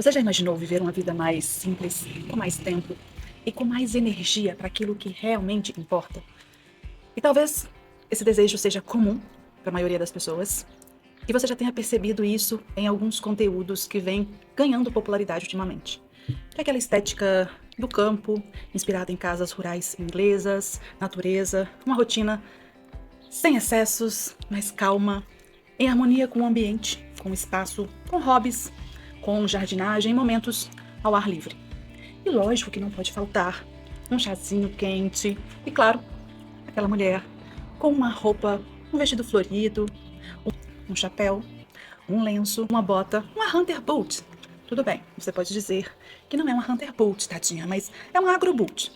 Você já imaginou viver uma vida mais simples, com mais tempo e com mais energia para aquilo que realmente importa? E talvez esse desejo seja comum para a maioria das pessoas, e você já tenha percebido isso em alguns conteúdos que vêm ganhando popularidade ultimamente. Que é aquela estética do campo, inspirada em casas rurais inglesas, natureza, uma rotina sem excessos, mais calma, em harmonia com o ambiente, com o espaço, com hobbies, com jardinagem e momentos ao ar livre. E lógico que não pode faltar um chazinho quente e, claro, aquela mulher com uma roupa, um vestido florido, um chapéu, um lenço, uma bota, uma Hunter Boot. Tudo bem, você pode dizer que não é uma Hunter Boot, tadinha, mas é uma Agro Boot.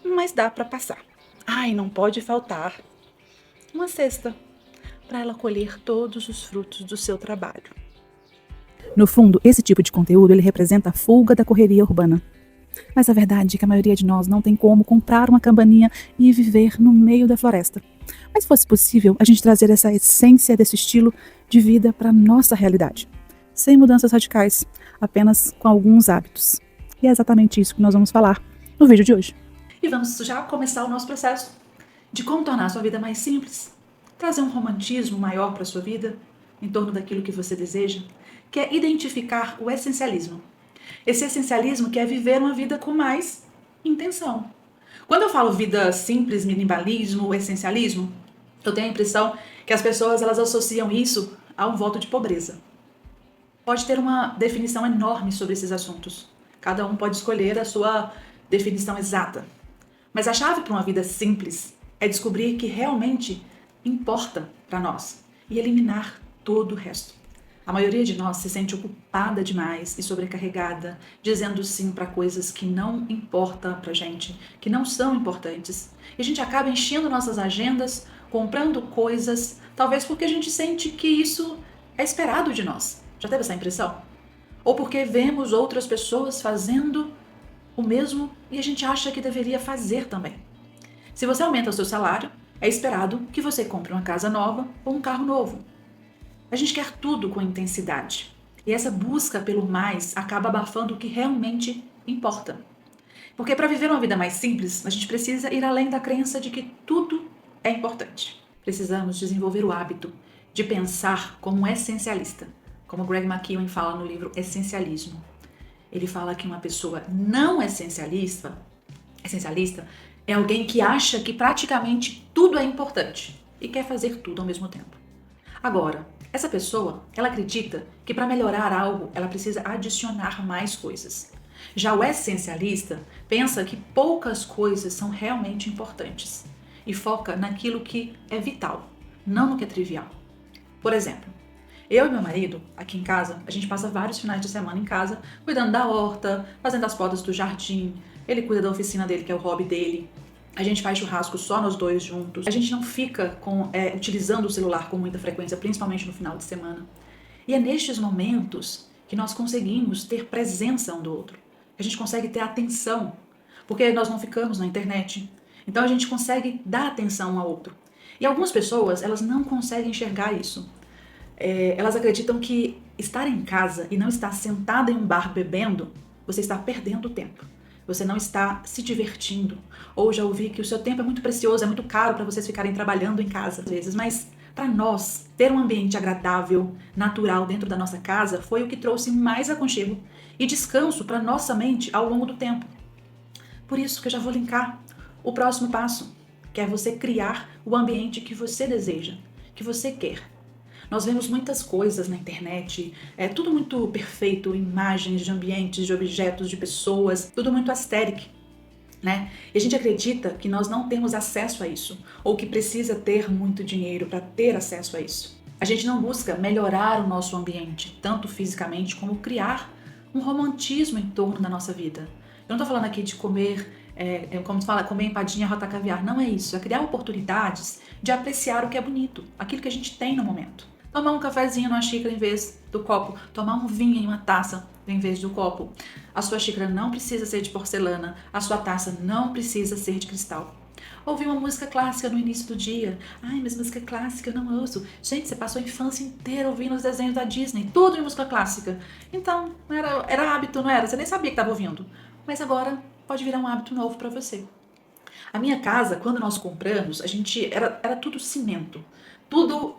Mas dá para passar. Ai, não pode faltar uma cesta para ela colher todos os frutos do seu trabalho. No fundo, esse tipo de conteúdo ele representa a fuga da correria urbana. Mas a verdade é que a maioria de nós não tem como comprar uma cabaninha e viver no meio da floresta. Mas se fosse possível a gente trazer essa essência desse estilo de vida para a nossa realidade, sem mudanças radicais, apenas com alguns hábitos. E é exatamente isso que nós vamos falar no vídeo de hoje. E vamos já começar o nosso processo de como tornar a sua vida mais simples, trazer um romantismo maior para a sua vida, em torno daquilo que você deseja, que é identificar o essencialismo. Esse essencialismo que é viver uma vida com mais intenção. Quando eu falo vida simples, minimalismo, essencialismo, eu tenho a impressão que as pessoas elas associam isso a um voto de pobreza. Pode ter uma definição enorme sobre esses assuntos. Cada um pode escolher a sua definição exata. Mas a chave para uma vida simples é descobrir que realmente importa para nós e eliminar todo o resto. A maioria de nós se sente ocupada demais e sobrecarregada, dizendo sim para coisas que não importam pra gente, que não são importantes. E a gente acaba enchendo nossas agendas, comprando coisas, talvez porque a gente sente que isso é esperado de nós. Já teve essa impressão? Ou porque vemos outras pessoas fazendo o mesmo e a gente acha que deveria fazer também. Se você aumenta o seu salário, é esperado que você compre uma casa nova ou um carro novo. A gente quer tudo com intensidade. E essa busca pelo mais acaba abafando o que realmente importa. Porque para viver uma vida mais simples, a gente precisa ir além da crença de que tudo é importante. Precisamos desenvolver o hábito de pensar como um essencialista, como Greg McKeown fala no livro Essencialismo. Ele fala que uma pessoa não essencialista é alguém que acha que praticamente tudo é importante e quer fazer tudo ao mesmo tempo. Agora, essa pessoa, ela acredita que para melhorar algo, ela precisa adicionar mais coisas. Já o essencialista pensa que poucas coisas são realmente importantes e foca naquilo que é vital, não no que é trivial. Por exemplo, eu e meu marido, aqui em casa, a gente passa vários finais de semana em casa, cuidando da horta, fazendo as podas do jardim, ele cuida da oficina dele, que é o hobby dele. A gente faz churrasco só nós dois juntos. A gente não fica utilizando o celular com muita frequência, principalmente no final de semana. E é nestes momentos que nós conseguimos ter presença um do outro. A gente consegue ter atenção, porque nós não ficamos na internet. Então a gente consegue dar atenção um ao outro. E algumas pessoas, elas não conseguem enxergar isso. Elas acreditam que estar em casa e não estar sentada em um bar bebendo, você está perdendo tempo. Você não está se divertindo. Ou já ouvi que o seu tempo é muito precioso, é muito caro para vocês ficarem trabalhando em casa às vezes. Mas para nós, ter um ambiente agradável, natural dentro da nossa casa foi o que trouxe mais aconchego e descanso para nossa mente ao longo do tempo. Por isso que eu já vou linkar o próximo passo, que é você criar o ambiente que você deseja, que você quer. Nós vemos muitas coisas na internet, é tudo muito perfeito, imagens de ambientes, de objetos, de pessoas, tudo muito aesthetic, né? E a gente acredita que nós não temos acesso a isso, ou que precisa ter muito dinheiro para ter acesso a isso. A gente não busca melhorar o nosso ambiente, tanto fisicamente como criar um romantismo em torno da nossa vida. Eu não tô falando aqui de comer, como se fala, comer empadinha, rota caviar, não é isso. É criar oportunidades de apreciar o que é bonito, aquilo que a gente tem no momento. Tomar um cafezinho numa xícara em vez do copo. Tomar um vinho em uma taça em vez do copo. A sua xícara não precisa ser de porcelana. A sua taça não precisa ser de cristal. Ouvir uma música clássica no início do dia. Ai, mas música clássica eu não ouço. Gente, você passou a infância inteira ouvindo os desenhos da Disney, tudo em música clássica. Então, era hábito, não era? Você nem sabia que estava ouvindo. Mas agora pode virar um hábito novo para você. A minha casa, quando nós compramos, a gente era tudo cimento. Tudo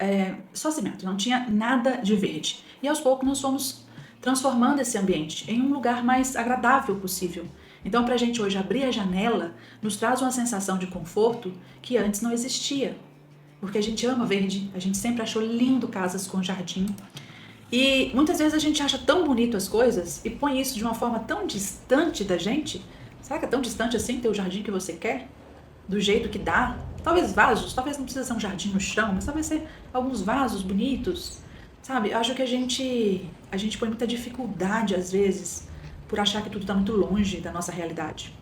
só cimento, não tinha nada de verde. E aos poucos nós fomos transformando esse ambiente em um lugar mais agradável possível. Então, para a gente hoje abrir a janela, nos traz uma sensação de conforto que antes não existia. Porque a gente ama verde, a gente sempre achou lindo casas com jardim. E muitas vezes a gente acha tão bonito as coisas e põe isso de uma forma tão distante da gente. Será que é tão distante assim ter o jardim que você quer? Do jeito que dá? Talvez vasos, talvez não precisa ser um jardim no chão, mas talvez ser alguns vasos bonitos. Sabe, acho que a gente põe muita dificuldade às vezes por achar que tudo está muito longe da nossa realidade.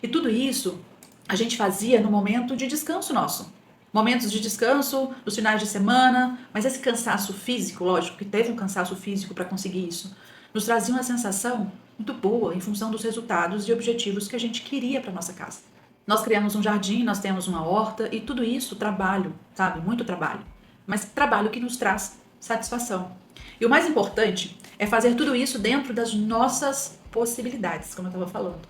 E tudo isso a gente fazia no momento de descanso nosso. Momentos de descanso, nos finais de semana, mas esse cansaço físico, lógico que teve um cansaço físico para conseguir isso, nos trazia uma sensação muito boa em função dos resultados e objetivos que a gente queria para nossa casa. Nós criamos um jardim, nós temos uma horta e tudo isso trabalho, sabe? Muito trabalho. Mas trabalho que nos traz satisfação. E o mais importante é fazer tudo isso dentro das nossas possibilidades, como eu estava falando.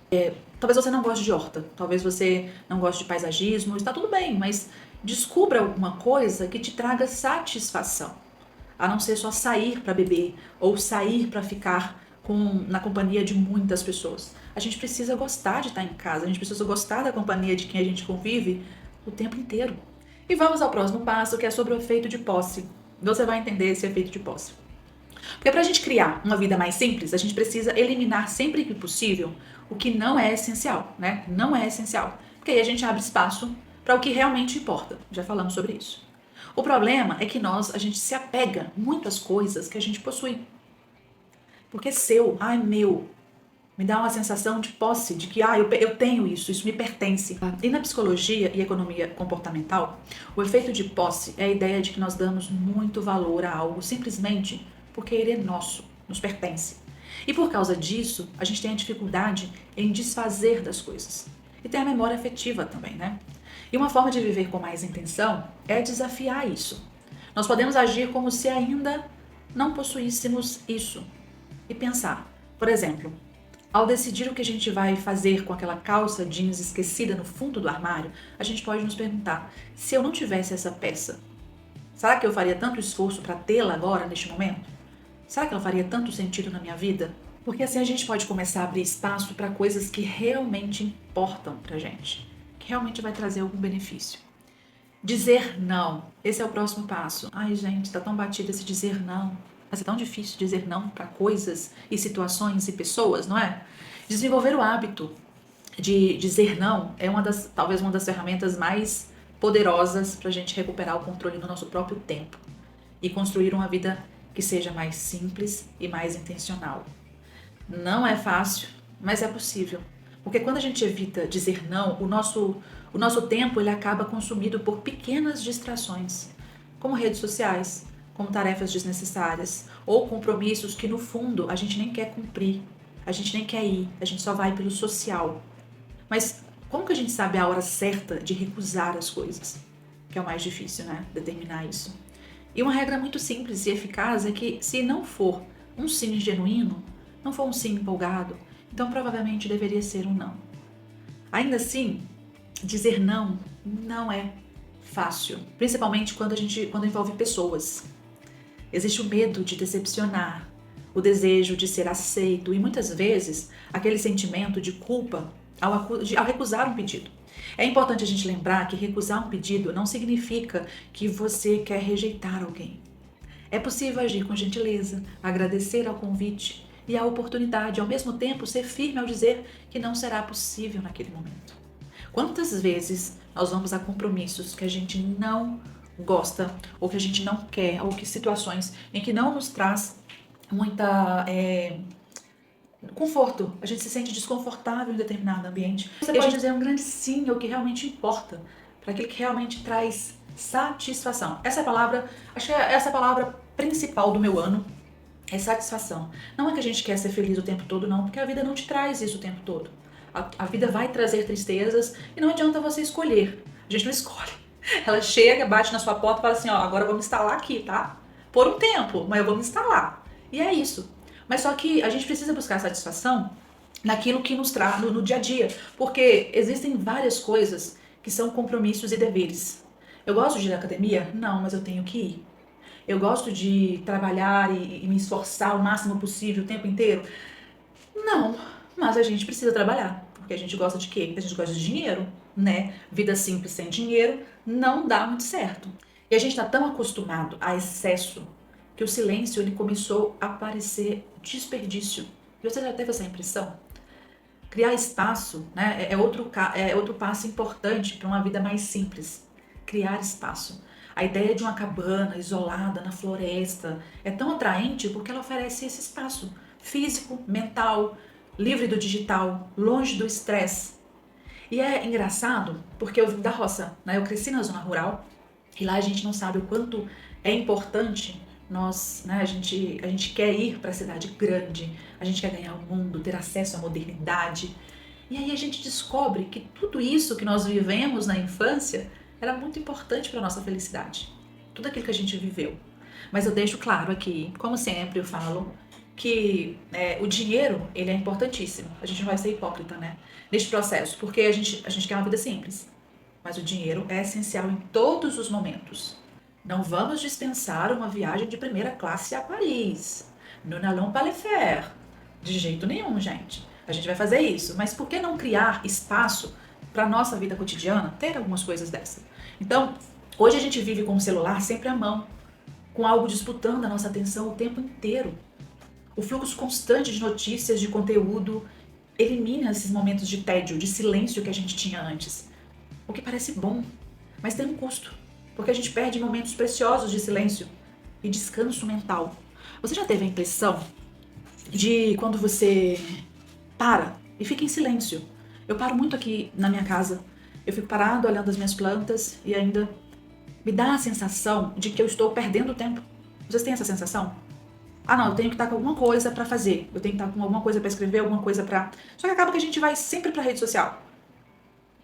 Talvez você não goste de horta, talvez você não goste de paisagismo, está tudo bem, mas descubra alguma coisa que te traga satisfação. A não ser só sair para beber ou sair para ficar na companhia de muitas pessoas. A gente precisa gostar de estar em casa, a gente precisa gostar da companhia de quem a gente convive o tempo inteiro. E vamos ao próximo passo, que é sobre o efeito de posse. Você vai entender esse efeito de posse. Porque para a gente criar uma vida mais simples, a gente precisa eliminar sempre que possível o que não é essencial, né? Não é essencial. Porque aí a gente abre espaço para o que realmente importa. Já falamos sobre isso. O problema é que a gente se apega muito às coisas que a gente possui. Porque é seu, meu. Me dá uma sensação de posse, de que eu tenho isso me pertence. E na psicologia e economia comportamental, o efeito de posse é a ideia de que nós damos muito valor a algo simplesmente porque ele é nosso, nos pertence. E por causa disso, a gente tem a dificuldade em desfazer das coisas. E tem a memória afetiva também, né? E uma forma de viver com mais intenção é desafiar isso. Nós podemos agir como se ainda não possuíssemos isso. E pensar, por exemplo, ao decidir o que a gente vai fazer com aquela calça jeans esquecida no fundo do armário, a gente pode nos perguntar, se eu não tivesse essa peça, será que eu faria tanto esforço para tê-la agora, neste momento? Será que ela faria tanto sentido na minha vida? Porque assim a gente pode começar a abrir espaço para coisas que realmente importam pra gente, que realmente vai trazer algum benefício. Dizer não, esse é o próximo passo. Ai gente, tá tão batido esse dizer não. Mas é tão difícil dizer não para coisas e situações e pessoas, não é? Desenvolver o hábito de dizer não é talvez uma das ferramentas mais poderosas para a gente recuperar o controle do nosso próprio tempo e construir uma vida que seja mais simples e mais intencional. Não é fácil, mas é possível. Porque quando a gente evita dizer não, o nosso tempo ele acaba consumido por pequenas distrações, como redes sociais, como tarefas desnecessárias ou compromissos que no fundo a gente nem quer cumprir, a gente nem quer ir, a gente só vai pelo social. Mas como que a gente sabe a hora certa de recusar as coisas? Que é o mais difícil, né? Determinar isso. E uma regra muito simples e eficaz é que se não for um sim genuíno, não for um sim empolgado, então provavelmente deveria ser um não. Ainda assim, dizer não não é fácil, principalmente quando envolve pessoas. Existe o medo de decepcionar, o desejo de ser aceito e muitas vezes aquele sentimento de culpa ao recusar um pedido. É importante a gente lembrar que recusar um pedido não significa que você quer rejeitar alguém. É possível agir com gentileza, agradecer ao convite e à oportunidade, ao mesmo tempo ser firme ao dizer que não será possível naquele momento. Quantas vezes nós vamos a compromissos que a gente não gosta, ou que a gente não quer, ou que situações em que não nos traz muita conforto, a gente se sente desconfortável em determinado ambiente. Você pode dizer um grande sim ao que realmente importa, para aquilo que realmente traz satisfação. Essa é a palavra, acho que essa é a palavra principal do meu ano, é satisfação. Não é que a gente quer ser feliz o tempo todo, não, porque a vida não te traz isso o tempo todo. A vida vai trazer tristezas e não adianta você escolher. A gente não escolhe. Ela chega, bate na sua porta e fala assim, ó, agora eu vou me instalar aqui, tá? Por um tempo, mas eu vou me instalar. E é isso. Mas só que a gente precisa buscar satisfação naquilo que nos traz no dia a dia. Porque existem várias coisas que são compromissos e deveres. Eu gosto de ir à academia? Não, mas eu tenho que ir. Eu gosto de trabalhar e me esforçar o máximo possível o tempo inteiro? Não, mas a gente precisa trabalhar. Porque a gente gosta de quê? A gente gosta de dinheiro, né? Vida simples sem dinheiro não dá muito certo. E a gente tá tão acostumado a excesso que o silêncio ele começou a parecer desperdício. E você já teve essa impressão? Criar espaço, né, é outro passo importante para uma vida mais simples. Criar espaço. A ideia de uma cabana isolada na floresta é tão atraente porque ela oferece esse espaço físico, mental, livre do digital, longe do estresse. E é engraçado porque eu vim da roça, né? Eu cresci na zona rural e lá a gente não sabe o quanto é importante nós, né? A gente quer ir para a cidade grande, a gente quer ganhar o mundo, ter acesso à modernidade. E aí a gente descobre que tudo isso que nós vivemos na infância era muito importante para nossa felicidade. Tudo aquilo que a gente viveu. Mas eu deixo claro aqui, como sempre eu falo, que o dinheiro ele é importantíssimo. A gente não vai ser hipócrita, né? Neste processo, porque a gente quer uma vida simples. Mas o dinheiro é essencial em todos os momentos. Não vamos dispensar uma viagem de primeira classe a Paris. Nous n'allons pas le faire. De jeito nenhum, gente. A gente vai fazer isso. Mas por que não criar espaço para nossa vida cotidiana ter algumas coisas dessas? Então, hoje a gente vive com o celular sempre à mão, com algo disputando a nossa atenção o tempo inteiro. O fluxo constante de notícias, de conteúdo, elimina esses momentos de tédio, de silêncio que a gente tinha antes. O que parece bom, mas tem um custo, porque a gente perde momentos preciosos de silêncio e descanso mental. Você já teve a impressão de quando você para e fica em silêncio? Eu paro muito aqui na minha casa, eu fico parado olhando as minhas plantas e ainda me dá a sensação de que eu estou perdendo tempo. Vocês têm essa sensação? Ah, não, eu tenho que estar com alguma coisa pra fazer. Eu tenho que estar com alguma coisa pra escrever, alguma coisa pra... Só que acaba que a gente vai sempre pra rede social.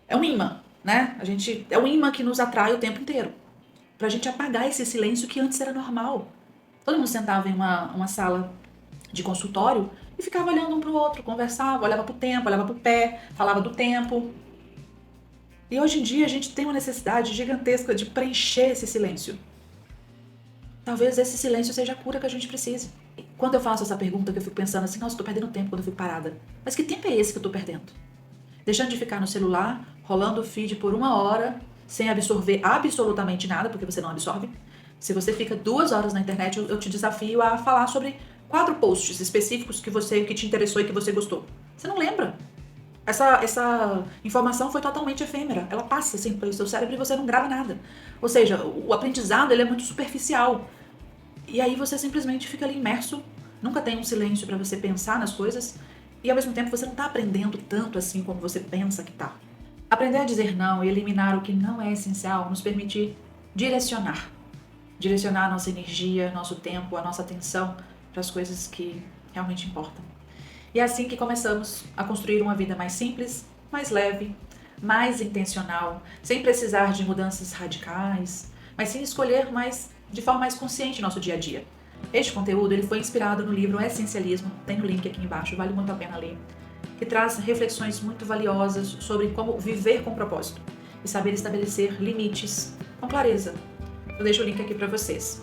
É um imã, né? É um imã que nos atrai o tempo inteiro. Pra gente apagar esse silêncio que antes era normal. Todo mundo sentava em uma sala de consultório e ficava olhando um pro outro, conversava, olhava pro tempo, olhava pro pé, falava do tempo. E hoje em dia a gente tem uma necessidade gigantesca de preencher esse silêncio. Talvez esse silêncio seja a cura que a gente precise. E quando eu faço essa pergunta, que eu fico pensando assim, nossa, eu tô perdendo tempo quando eu fico parada. Mas que tempo é esse que eu tô perdendo? Deixando de ficar no celular, rolando o feed por 1 hora, sem absorver absolutamente nada, porque você não absorve. Se você fica 2 horas na internet, eu te desafio a falar sobre 4 posts específicos que te interessou e que você gostou. Você não lembra. Essa informação foi totalmente efêmera. Ela passa assim pelo seu cérebro e você não grava nada. Ou seja, o aprendizado ele é muito superficial. E aí você simplesmente fica ali imerso, nunca tem um silêncio para você pensar nas coisas e ao mesmo tempo você não tá aprendendo tanto assim como você pensa que tá. Aprender a dizer não e eliminar o que não é essencial nos permite direcionar. Direcionar a nossa energia, nosso tempo, a nossa atenção para as coisas que realmente importam. E é assim que começamos a construir uma vida mais simples, mais leve, mais intencional, sem precisar de mudanças radicais, mas sim escolher de forma mais consciente nosso dia a dia. Este conteúdo ele foi inspirado no livro Essencialismo, tem o link aqui embaixo, vale muito a pena ler, que traz reflexões muito valiosas sobre como viver com propósito e saber estabelecer limites com clareza. Eu deixo o link aqui para vocês.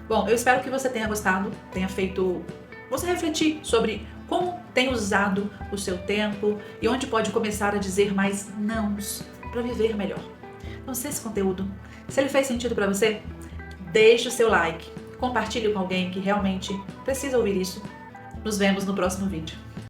Bom, eu espero que você tenha gostado, tenha feito você refletir sobre como tem usado o seu tempo e onde pode começar a dizer mais nãos para viver melhor. Então, se esse conteúdo, se ele fez sentido para você, deixe o seu like, compartilhe com alguém que realmente precisa ouvir isso. Nos vemos no próximo vídeo.